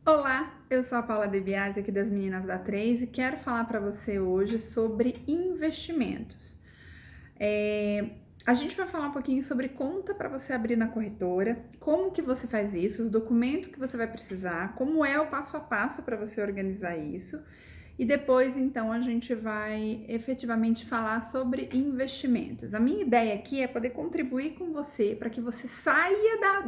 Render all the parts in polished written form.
Olá, eu sou a Paula De Biasi aqui das Meninas da Três e quero falar para você hoje sobre investimentos. A gente vai falar um pouquinho sobre conta para você abrir na corretora, como que você faz isso, os documentos que você vai precisar, como é o passo a passo para você organizar isso. E depois, então, a gente vai efetivamente falar sobre investimentos. A minha ideia aqui é poder contribuir com você para que você saia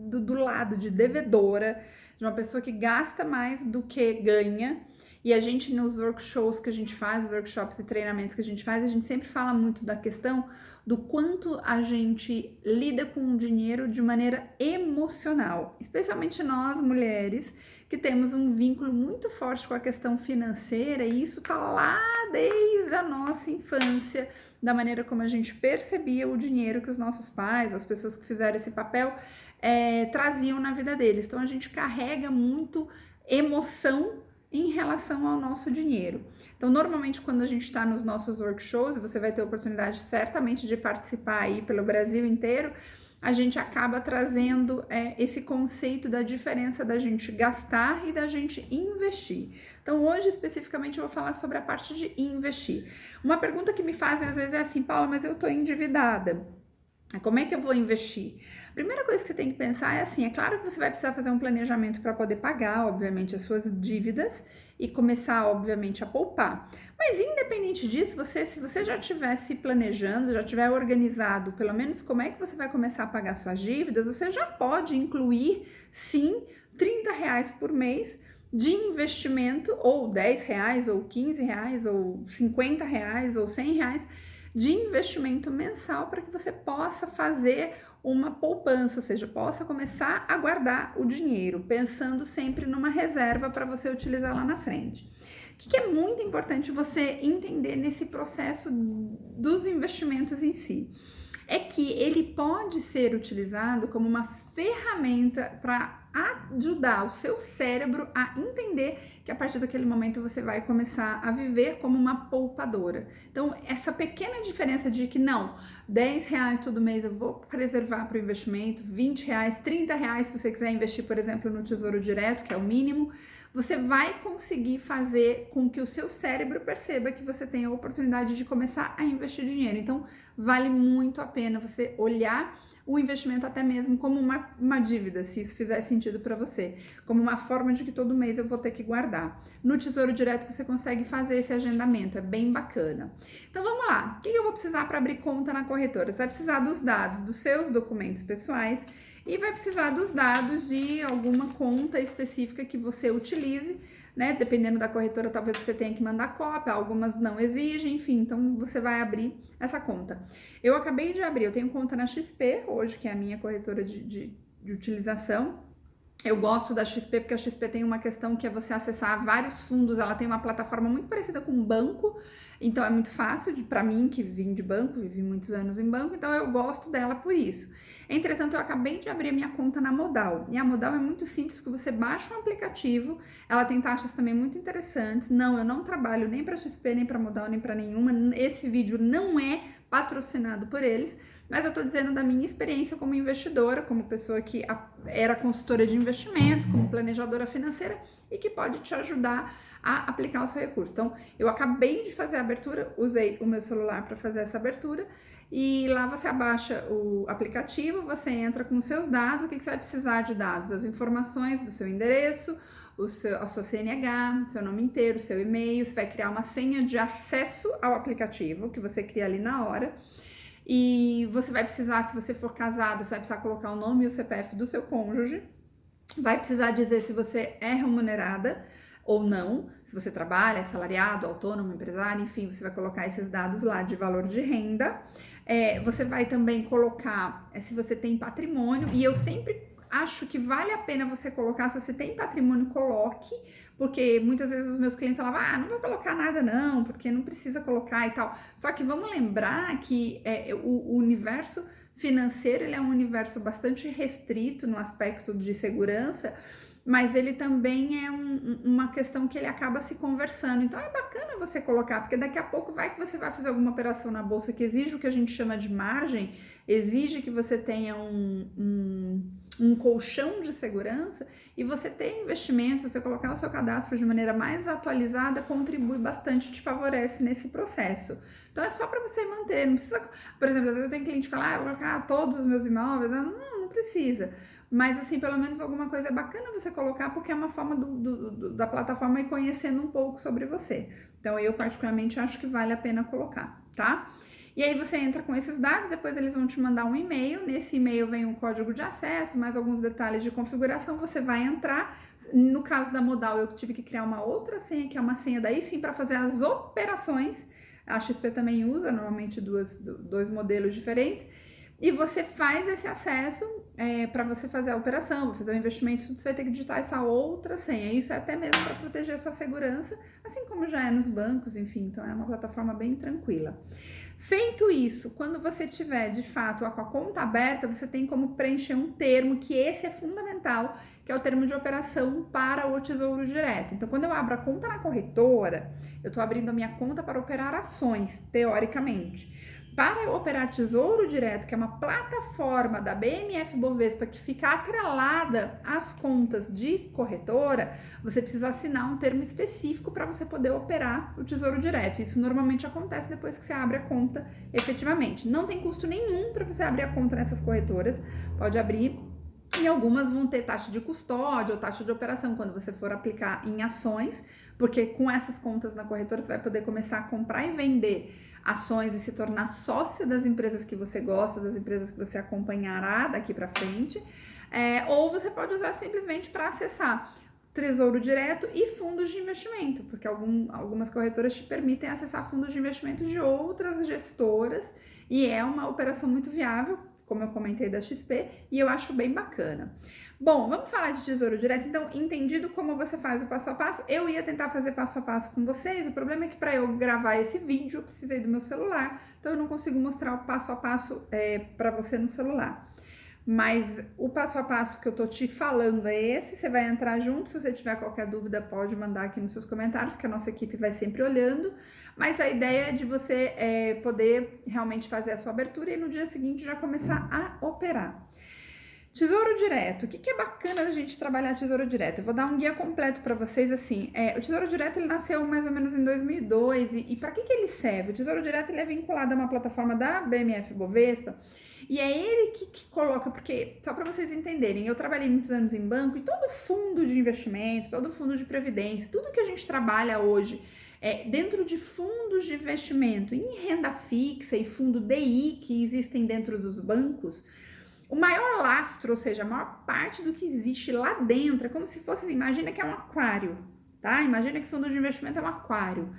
do lado de devedora, de uma pessoa que gasta mais do que ganha. E a gente, nos workshops que a gente faz, os workshops e treinamentos que a gente faz, a gente sempre fala muito da questão do quanto a gente lida com o dinheiro de maneira emocional, especialmente nós mulheres que temos um vínculo muito forte com a questão financeira, e isso tá lá desde a nossa infância, da maneira como a gente percebia o dinheiro que os nossos pais, as pessoas que fizeram esse papel, traziam na vida deles. Então a gente carrega muito emoção em relação ao nosso dinheiro. Então, normalmente, quando a gente está nos nossos workshops, você vai ter oportunidade certamente de participar aí pelo Brasil inteiro, a gente acaba trazendo esse conceito da diferença da gente gastar e da gente investir. Então, hoje especificamente eu vou falar sobre a parte de investir. Uma pergunta que me fazem às vezes é assim: Paula, mas eu estou endividada. Como é que eu vou investir? A primeira coisa que você tem que pensar é assim: é claro que você vai precisar fazer um planejamento para poder pagar, obviamente, as suas dívidas e começar, obviamente, a poupar. Mas independente disso, se você já estiver se planejando, já estiver organizado, pelo menos como é que você vai começar a pagar suas dívidas, você já pode incluir, sim, R$ 30 por mês de investimento, ou R$ 10, ou R$ 15, ou R$ 50, ou R$ 100 de investimento mensal para que você possa fazer uma poupança, ou seja, possa começar a guardar o dinheiro, pensando sempre numa reserva para você utilizar lá na frente. O que é muito importante você entender nesse processo dos investimentos em si? É que ele pode ser utilizado como uma ferramenta para ajudar o seu cérebro a entender que a partir daquele momento você vai começar a viver como uma poupadora. Então, essa pequena diferença de que não, R$ 10 todo mês eu vou preservar para o investimento, R$ 20, R$ 30 se você quiser investir, por exemplo, no Tesouro Direto, que é o mínimo, você vai conseguir fazer com que o seu cérebro perceba que você tem a oportunidade de começar a investir dinheiro. Então, vale muito a pena você olhar o investimento até mesmo como uma dívida, se isso fizer sentido para você, como uma forma de que todo mês eu vou ter que guardar. No Tesouro Direto você consegue fazer esse agendamento, é bem bacana. Então vamos lá, o que eu vou precisar para abrir conta na corretora? Você vai precisar dos dados dos seus documentos pessoais e vai precisar dos dados de alguma conta específica que você utilize, né? Dependendo da corretora, talvez você tenha que mandar cópia, algumas não exigem, enfim, então você vai abrir essa conta. Eu acabei de abrir, eu tenho conta na XP hoje, que é a minha corretora de utilização. Eu gosto da XP porque a XP tem uma questão que é você acessar vários fundos, ela tem uma plataforma muito parecida com um banco, então é muito fácil para mim, que vim de banco, vivi muitos anos em banco, então eu gosto dela por isso. Entretanto, eu acabei de abrir minha conta na Modal, e a Modal é muito simples, que você baixa um aplicativo, ela tem taxas também muito interessantes. Não, eu não trabalho nem para XP, nem para Modal, nem para nenhuma, esse vídeo não é patrocinado por eles, mas eu tô dizendo da minha experiência como investidora, como pessoa que era consultora de investimentos, como planejadora financeira e que pode te ajudar a aplicar o seu recurso. Então, eu acabei de fazer a abertura, usei o meu celular para fazer essa abertura e lá você abaixa o aplicativo, você entra com os seus dados. O que você vai precisar de dados? As informações do seu endereço, a sua CNH, seu nome inteiro, seu e-mail. Você vai criar uma senha de acesso ao aplicativo que você cria ali na hora. E você vai precisar, se você for casada, você vai precisar colocar o nome e o CPF do seu cônjuge. Vai precisar dizer se você é remunerada ou não, se você trabalha, é assalariado, autônomo, empresário, enfim, você vai colocar esses dados lá de valor de renda. Você vai também colocar se você tem patrimônio, e eu sempre acho que vale a pena você colocar, se você tem patrimônio, coloque, porque muitas vezes os meus clientes falavam, não vou colocar nada não, porque não precisa colocar e tal. Só que vamos lembrar que o universo financeiro, ele é um universo bastante restrito no aspecto de segurança, mas ele também é uma questão que ele acaba se conversando. Então é bacana você colocar, porque daqui a pouco vai que você vai fazer alguma operação na bolsa que exige o que a gente chama de margem, exige que você tenha um colchão de segurança, e você ter investimentos, você colocar o seu cadastro de maneira mais atualizada, contribui bastante, te favorece nesse processo. Então é só para você manter, não precisa, por exemplo, às vezes eu tenho cliente que fala, eu vou colocar todos os meus imóveis, não precisa. Mas, assim, pelo menos alguma coisa é bacana você colocar, porque é uma forma da plataforma ir conhecendo um pouco sobre você. Então, eu particularmente acho que vale a pena colocar, tá? E aí você entra com esses dados, depois eles vão te mandar um e-mail, nesse e-mail vem um código de acesso, mais alguns detalhes de configuração, você vai entrar. No caso da Modal, eu tive que criar uma outra senha, que é uma senha daí sim para fazer as operações. A XP também usa, normalmente dois modelos diferentes. E você faz esse acesso para você fazer a operação, fazer o investimento, você vai ter que digitar essa outra senha. Isso é até mesmo para proteger a sua segurança, assim como já é nos bancos, enfim. Então é uma plataforma bem tranquila. Feito isso, quando você tiver de fato com a conta aberta, você tem como preencher um termo, que esse é fundamental, que é o termo de operação para o Tesouro Direto. Então, quando eu abro a conta na corretora, eu estou abrindo a minha conta para operar ações, teoricamente. Para eu operar Tesouro Direto, que é uma plataforma da BMF Bovespa que fica atrelada às contas de corretora, você precisa assinar um termo específico para você poder operar o Tesouro Direto. Isso normalmente acontece depois que você abre a conta efetivamente. Não tem custo nenhum para você abrir a conta nessas corretoras, pode abrir. E algumas vão ter taxa de custódia ou taxa de operação quando você for aplicar em ações, porque com essas contas na corretora você vai poder começar a comprar e vender ações e se tornar sócia das empresas que você gosta, das empresas que você acompanhará daqui para frente. Ou você pode usar simplesmente para acessar Tesouro Direto e fundos de investimento, porque algumas corretoras te permitem acessar fundos de investimento de outras gestoras, e é uma operação muito viável, como eu comentei da XP, e eu acho bem bacana. Bom, vamos falar de Tesouro Direto. Então, entendido como você faz o passo a passo, eu ia tentar fazer passo a passo com vocês. O problema é que para eu gravar esse vídeo, eu precisei do meu celular, então eu não consigo mostrar o passo a passo para você no celular. Mas o passo a passo que eu tô te falando é esse, você vai entrar junto. Se você tiver qualquer dúvida, pode mandar aqui nos seus comentários, que a nossa equipe vai sempre olhando. Mas a ideia é de você poder realmente fazer a sua abertura e no dia seguinte já começar a operar. Tesouro Direto, o que é bacana da gente trabalhar Tesouro Direto? Eu vou dar um guia completo para vocês, assim, o Tesouro Direto ele nasceu mais ou menos em 2002, e para que ele serve? O Tesouro Direto ele é vinculado a uma plataforma da BMF Bovespa, e é ele que coloca, porque, só para vocês entenderem, eu trabalhei muitos anos em banco, e todo fundo de investimento, todo fundo de previdência, tudo que a gente trabalha hoje, dentro de fundos de investimento, em renda fixa e fundo DI que existem dentro dos bancos, o maior lastro, ou seja, a maior parte do que existe lá dentro, é como se fosse, imagina que é um aquário, tá? Imagina que fundo de investimento é um aquário.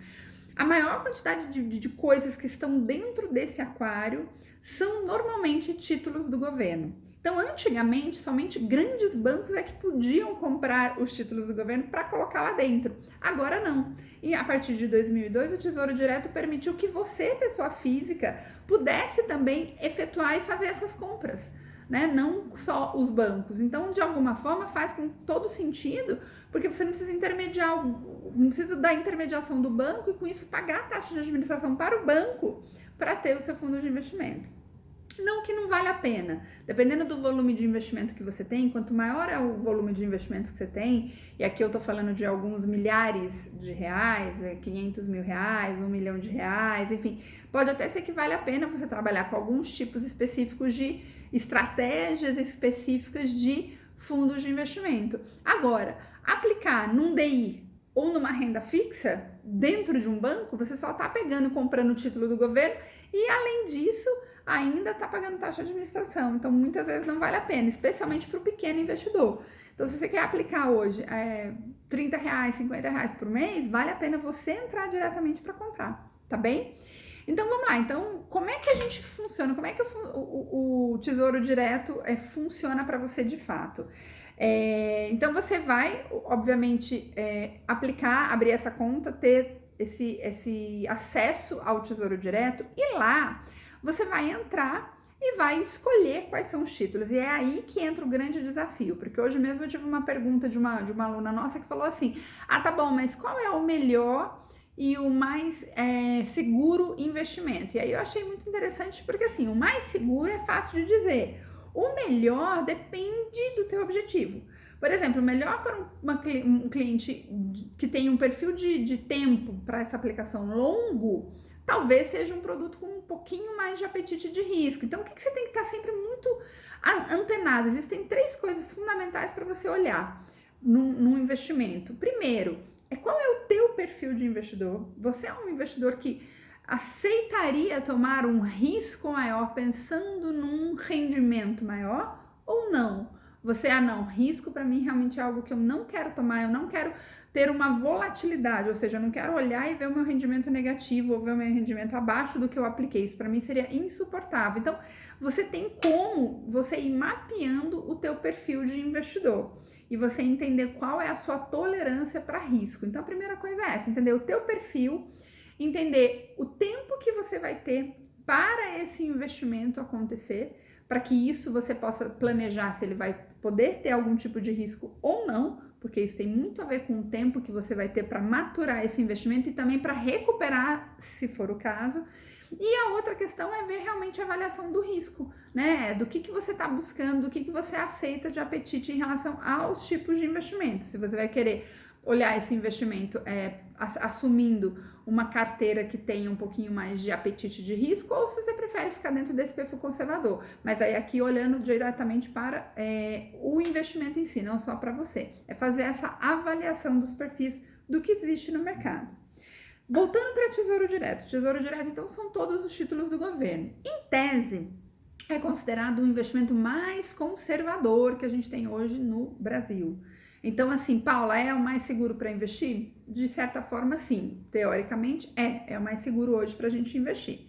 A maior quantidade de coisas que estão dentro desse aquário são normalmente títulos do governo. Então, antigamente, somente grandes bancos é que podiam comprar os títulos do governo para colocar lá dentro. Agora não. E a partir de 2002, o Tesouro Direto permitiu que você, pessoa física, pudesse também efetuar e fazer essas compras, né? Não só os bancos. Então, de alguma forma, faz com todo sentido, porque você não precisa intermediar, não precisa da intermediação do banco e com isso pagar a taxa de administração para o banco para ter o seu fundo de investimento. Não que não vale a pena, dependendo do volume de investimento que você tem, quanto maior é o volume de investimentos que você tem, e aqui eu tô falando de alguns milhares de reais, 500 mil reais, 1 milhão de reais, enfim, pode até ser que vale a pena você trabalhar com alguns tipos específicos de estratégias específicas de fundos de investimento. Agora, aplicar num DI ou numa renda fixa dentro de um banco, você só tá pegando e comprando o título do governo e, além disso, ainda está pagando taxa de administração. Então, muitas vezes não vale a pena, especialmente para o pequeno investidor. Então, se você quer aplicar hoje R$30, R$50 por mês, vale a pena você entrar diretamente para comprar, tá bem? Então, vamos lá. Então, como é que a gente funciona? Como é que o Tesouro Direto funciona para você de fato? Então, você vai, obviamente, aplicar, abrir essa conta, ter esse acesso ao Tesouro Direto, e lá você vai entrar e vai escolher quais são os títulos. E é aí que entra o grande desafio, porque hoje mesmo eu tive uma pergunta de uma aluna nossa que falou assim: ah, tá bom, mas qual é o melhor e o mais seguro investimento? E aí eu achei muito interessante, porque assim, o mais seguro é fácil de dizer, o melhor depende do teu objetivo. Por exemplo, o melhor para um cliente que tem um perfil de tempo para essa aplicação longo, talvez seja um produto com um pouquinho mais de apetite de risco. Então, o que você tem que estar sempre muito antenado? Existem 3 coisas fundamentais para você olhar num investimento. Primeiro, qual é o teu perfil de investidor? Você é um investidor que aceitaria tomar um risco maior pensando num rendimento maior ou não? Você, não, risco para mim realmente é algo que eu não quero tomar, eu não quero ter uma volatilidade, ou seja, eu não quero olhar e ver o meu rendimento negativo ou ver o meu rendimento abaixo do que eu apliquei, isso para mim seria insuportável. Então, você tem como você ir mapeando o teu perfil de investidor e você entender qual é a sua tolerância para risco. Então, a primeira coisa é essa, entender o teu perfil, entender o tempo que você vai ter para esse investimento acontecer, para que isso você possa planejar se ele vai poder ter algum tipo de risco ou não, porque isso tem muito a ver com o tempo que você vai ter para maturar esse investimento e também para recuperar, se for o caso. E a outra questão é ver realmente a avaliação do risco, né? Do que você está buscando, do que você aceita de apetite em relação aos tipos de investimento. Se você vai querer olhar esse investimento assumindo uma carteira que tenha um pouquinho mais de apetite de risco, ou se você prefere ficar dentro desse perfil conservador. Mas aí aqui olhando diretamente para o investimento em si, não só para você. É fazer essa avaliação dos perfis do que existe no mercado. Voltando para Tesouro Direto. Tesouro Direto, então, são todos os títulos do governo. Em tese, é considerado o investimento mais conservador que a gente tem hoje no Brasil. Então, assim, Paula, é o mais seguro para investir? De certa forma, sim. Teoricamente, é o mais seguro hoje para a gente investir.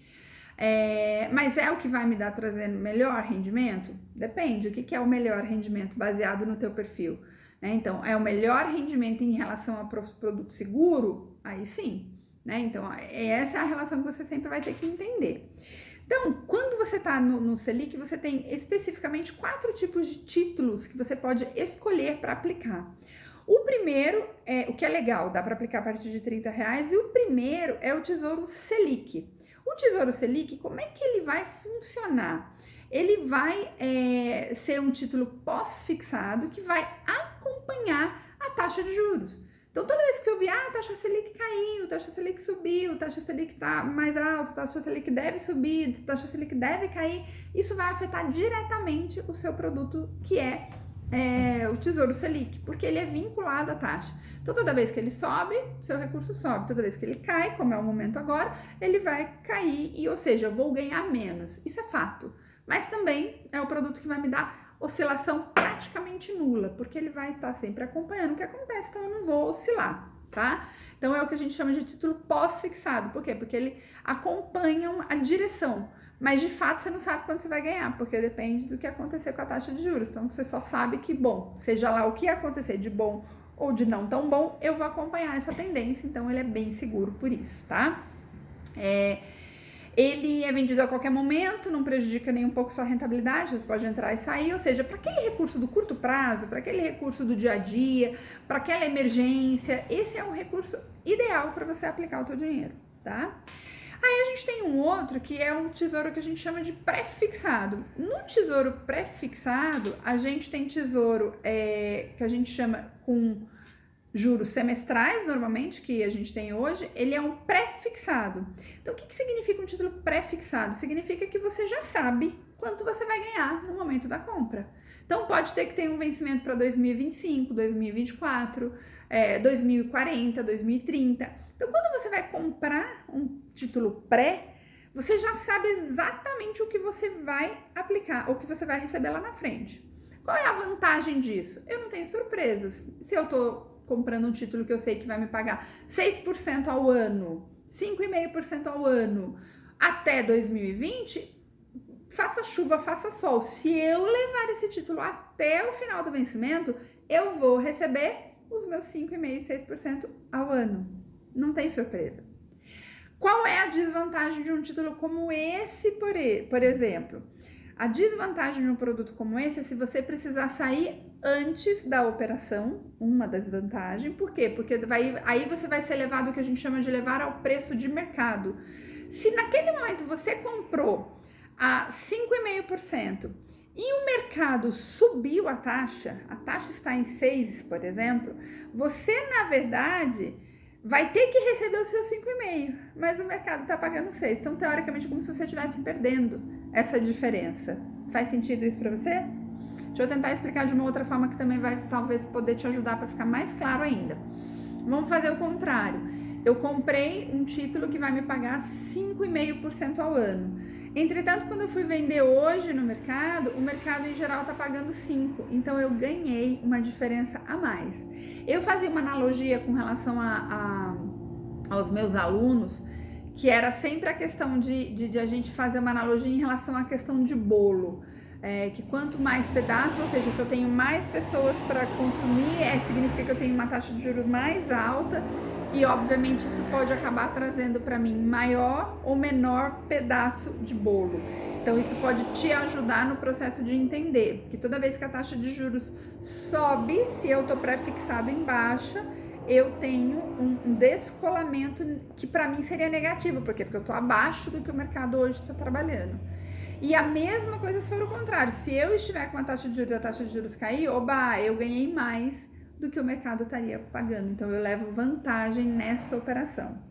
Mas é o que vai me dar trazendo melhor rendimento? Depende. O que é o melhor rendimento baseado no teu perfil? Então, é o melhor rendimento em relação ao produto seguro? Aí sim. Então, essa é a relação que você sempre vai ter que entender. Então, quando você está no Selic, você tem especificamente 4 tipos de títulos que você pode escolher para aplicar. O primeiro, o que é legal, dá para aplicar a partir de R$30, e o primeiro é o Tesouro Selic. O Tesouro Selic, como é que ele vai funcionar? Ele vai ser um título pós-fixado que vai acompanhar a taxa de juros. Então, toda vez que você ouvir, a taxa Selic caiu, taxa Selic subiu, taxa Selic está mais alta, taxa Selic deve subir, taxa Selic deve cair, isso vai afetar diretamente o seu produto, que é o Tesouro Selic, porque ele é vinculado à taxa. Então, toda vez que ele sobe, seu recurso sobe. Toda vez que ele cai, como é o momento agora, ele vai cair, ou seja, eu vou ganhar menos. Isso é fato. Mas também é o produto que vai me dar oscilação praticamente nula, porque ele vai estar sempre acompanhando o que acontece, então eu não vou oscilar, tá? Então é o que a gente chama de título pós-fixado. Por quê? Porque ele acompanha a direção, mas de fato você não sabe quanto você vai ganhar, porque depende do que acontecer com a taxa de juros. Então você só sabe que, bom, seja lá o que acontecer de bom ou de não tão bom, eu vou acompanhar essa tendência, então ele é bem seguro por isso, tá? Ele é vendido a qualquer momento, não prejudica nem um pouco sua rentabilidade, você pode entrar e sair, ou seja, para aquele recurso do curto prazo, para aquele recurso do dia a dia, para aquela emergência, esse é um recurso ideal para você aplicar o teu dinheiro, tá? Aí a gente tem um outro que é um tesouro que a gente chama de pré-fixado. No tesouro pré-fixado, a gente tem tesouro que a gente chama com juros semestrais, normalmente, que a gente tem hoje, ele é um pré-fixado. Então, o que significa um título pré-fixado? Significa que você já sabe quanto você vai ganhar no momento da compra. Então, pode ter que ter um vencimento para 2025, 2024, 2040, 2030. Então, quando você vai comprar um título pré, você já sabe exatamente o que você vai aplicar, ou o que você vai receber lá na frente. Qual é a vantagem disso? Eu não tenho surpresas. Se eu estou comprando um título que eu sei que vai me pagar 6% ao ano, 5,5% ao ano, até 2020, faça chuva, faça sol. Se eu levar esse título até o final do vencimento, eu vou receber os meus 5,5% e 6% ao ano. Não tem surpresa. Qual é a desvantagem de um título como esse, por exemplo? A desvantagem de um produto como esse é se você precisar sair antes da operação, uma das vantagens. Por quê? Porque aí você vai ser levado, o que a gente chama de levar ao preço de mercado. Se naquele momento você comprou a 5,5% e o mercado subiu a taxa está em 6, por exemplo, você, na verdade, vai ter que receber os seus 5,5, mas o mercado está pagando 6. Então, teoricamente, é como se você estivesse perdendo essa diferença. Faz sentido isso para você? Deixa eu tentar explicar de uma outra forma que também vai talvez poder te ajudar para ficar mais claro ainda. Vamos fazer o contrário. Eu comprei um título que vai me pagar 5,5% ao ano. Entretanto, quando eu fui vender hoje no mercado, o mercado em geral está pagando 5%. Então, eu ganhei uma diferença a mais. Eu fazia uma analogia com relação aos meus alunos, que era sempre a questão de a gente fazer uma analogia em relação à questão de bolo. Que quanto mais pedaços, ou seja, se eu tenho mais pessoas para consumir, significa que eu tenho uma taxa de juros mais alta e, obviamente, isso pode acabar trazendo para mim maior ou menor pedaço de bolo. Então, isso pode te ajudar no processo de entender que toda vez que a taxa de juros sobe, se eu estou pré-fixado em baixa, eu tenho um descolamento que para mim seria negativo. Por quê? Porque eu estou abaixo do que o mercado hoje está trabalhando. E a mesma coisa se for o contrário. Se eu estiver com a taxa de juros e a taxa de juros cair, oba, eu ganhei mais do que o mercado estaria pagando. Então, eu levo vantagem nessa operação.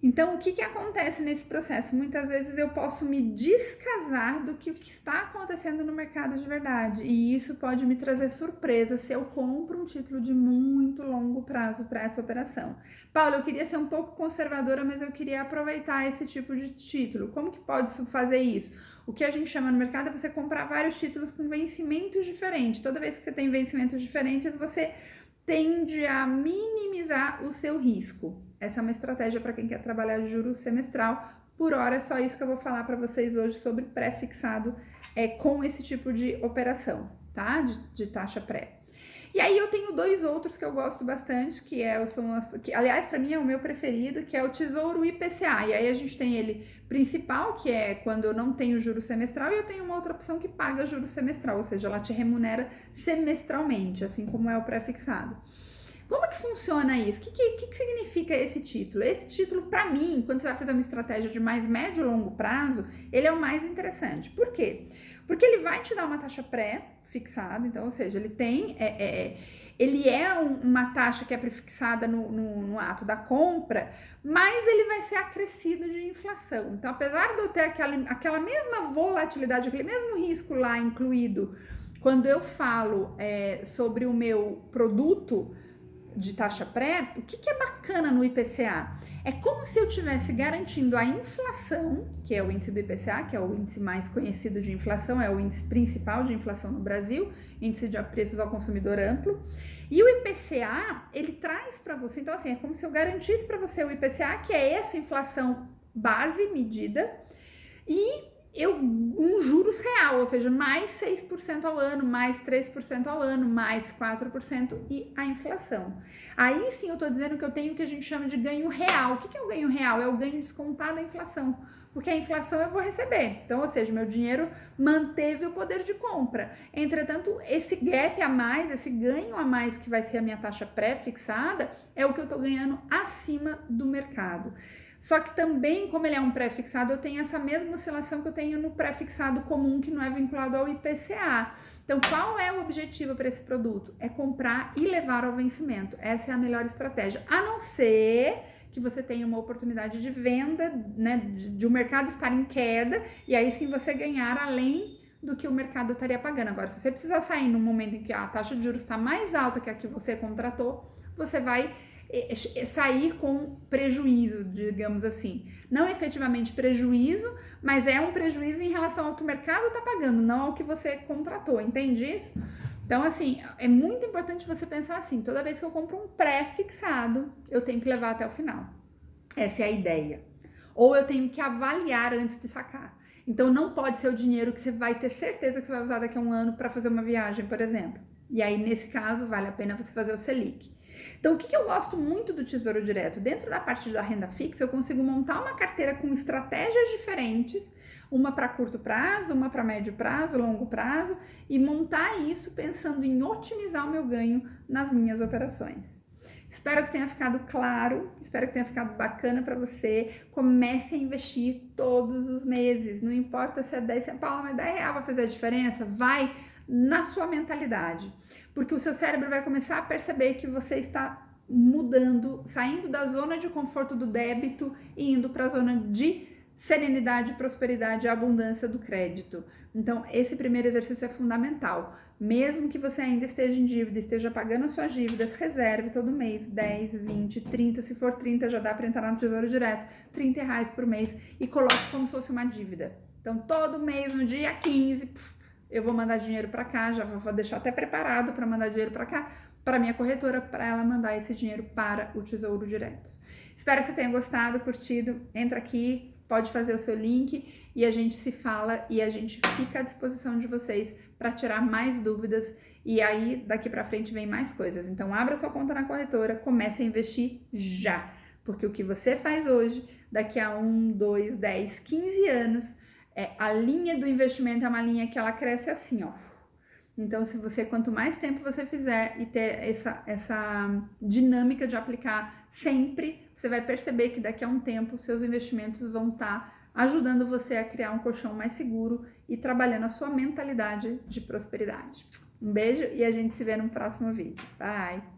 Então, o que acontece nesse processo? Muitas vezes eu posso me descasar do que está acontecendo no mercado de verdade. E isso pode me trazer surpresa se eu compro um título de muito longo prazo para essa operação. Paula, eu queria ser um pouco conservadora, mas eu queria aproveitar esse tipo de título. Como que pode fazer isso? O que a gente chama no mercado é você comprar vários títulos com vencimentos diferentes. Toda vez que você tem vencimentos diferentes, você tende a minimizar o seu risco. Essa é uma estratégia para quem quer trabalhar juros semestral. Por hora, é só isso que eu vou falar para vocês hoje sobre pré-fixado com esse tipo de operação, tá? De taxa pré. E aí eu tenho dois outros que eu gosto bastante, que aliás, para mim é o meu preferido, que é o Tesouro IPCA. E aí a gente tem ele principal, que é quando eu não tenho juro semestral, e eu tenho uma outra opção que paga juro semestral, ou seja, ela te remunera semestralmente, assim como é o pré-fixado. Como é que funciona isso? O que significa esse título? Esse título, para mim, quando você vai fazer uma estratégia de mais médio e longo prazo, ele é o mais interessante. Por quê? Porque ele vai te dar uma taxa pré-fixada, então, ou seja, ele tem... ele é uma taxa que é prefixada no ato da compra, mas ele vai ser acrescido de inflação. Então, apesar de eu ter aquela mesma volatilidade, aquele mesmo risco lá incluído, quando eu falo sobre o meu produto de taxa pré, o que é bacana no IPCA? É como se eu estivesse garantindo a inflação, que é o índice do IPCA, que é o índice mais conhecido de inflação, é o índice principal de inflação no Brasil, índice de preços ao consumidor amplo. E o IPCA, ele traz para você, então assim, é como se eu garantisse para você o IPCA, que é essa inflação base medida, e um juros real, ou seja, mais 6% ao ano, mais 3% ao ano, mais 4% e a inflação. Aí sim eu tô dizendo que eu tenho o que a gente chama de ganho real. O que é o ganho real? É o ganho descontado da inflação, porque a inflação eu vou receber. Então, ou seja, meu dinheiro manteve o poder de compra. Entretanto, esse gap a mais, esse ganho a mais que vai ser a minha taxa pré-fixada, é o que eu tô ganhando acima do mercado. Só que também, como ele é um pré-fixado, eu tenho essa mesma oscilação que eu tenho no pré-fixado comum, que não é vinculado ao IPCA. Então, qual é o objetivo para esse produto? É comprar e levar ao vencimento. Essa é a melhor estratégia. A não ser que você tenha uma oportunidade de venda, né, de o mercado estar em queda, e aí sim você ganhar além do que o mercado estaria pagando. Agora, se você precisar sair no momento em que a taxa de juros está mais alta que a que você contratou, você vai sair com prejuízo, digamos assim. Não efetivamente prejuízo, mas é um prejuízo em relação ao que o mercado está pagando, não ao que você contratou, entende isso? Então, assim, é muito importante você pensar assim, toda vez que eu compro um pré-fixado, eu tenho que levar até o final. Essa é a ideia. Ou eu tenho que avaliar antes de sacar. Então, não pode ser o dinheiro que você vai ter certeza que você vai usar daqui a um ano para fazer uma viagem, por exemplo. E aí, nesse caso, vale a pena você fazer o Selic. Então, o que eu gosto muito do Tesouro Direto? Dentro da parte da renda fixa, eu consigo montar uma carteira com estratégias diferentes, uma para curto prazo, uma para médio prazo, longo prazo, e montar isso pensando em otimizar o meu ganho nas minhas operações. Espero que tenha ficado claro, espero que tenha ficado bacana para você. Comece a investir todos os meses, não importa se é 10 centavos, Paula, mas 10 reais vai fazer a diferença? Vai na sua mentalidade, porque o seu cérebro vai começar a perceber que você está mudando, saindo da zona de conforto do débito e indo para a zona de serenidade, prosperidade e abundância do crédito. Então, esse primeiro exercício é fundamental. Mesmo que você ainda esteja em dívida, esteja pagando as suas dívidas, reserve todo mês 10, 20, 30, se for 30 já dá para entrar no Tesouro Direto, 30 reais por mês e coloque como se fosse uma dívida. Então, todo mês, no dia 15, eu vou mandar dinheiro para cá, já vou deixar até preparado para mandar dinheiro para cá, para minha corretora, para ela mandar esse dinheiro para o Tesouro Direto. Espero que você tenha gostado, curtido. Entra aqui, pode fazer o seu link e a gente se fala e a gente fica à disposição de vocês para tirar mais dúvidas e aí daqui para frente vem mais coisas. Então abra sua conta na corretora, comece a investir já, porque o que você faz hoje, daqui a 1, 2, 10, 15 anos, a linha do investimento é uma linha que ela cresce assim, ó. Então, se você, quanto mais tempo você fizer e ter essa dinâmica de aplicar sempre, você vai perceber que daqui a um tempo seus investimentos vão estar ajudando você a criar um colchão mais seguro e trabalhando a sua mentalidade de prosperidade. Um beijo e a gente se vê no próximo vídeo. Bye!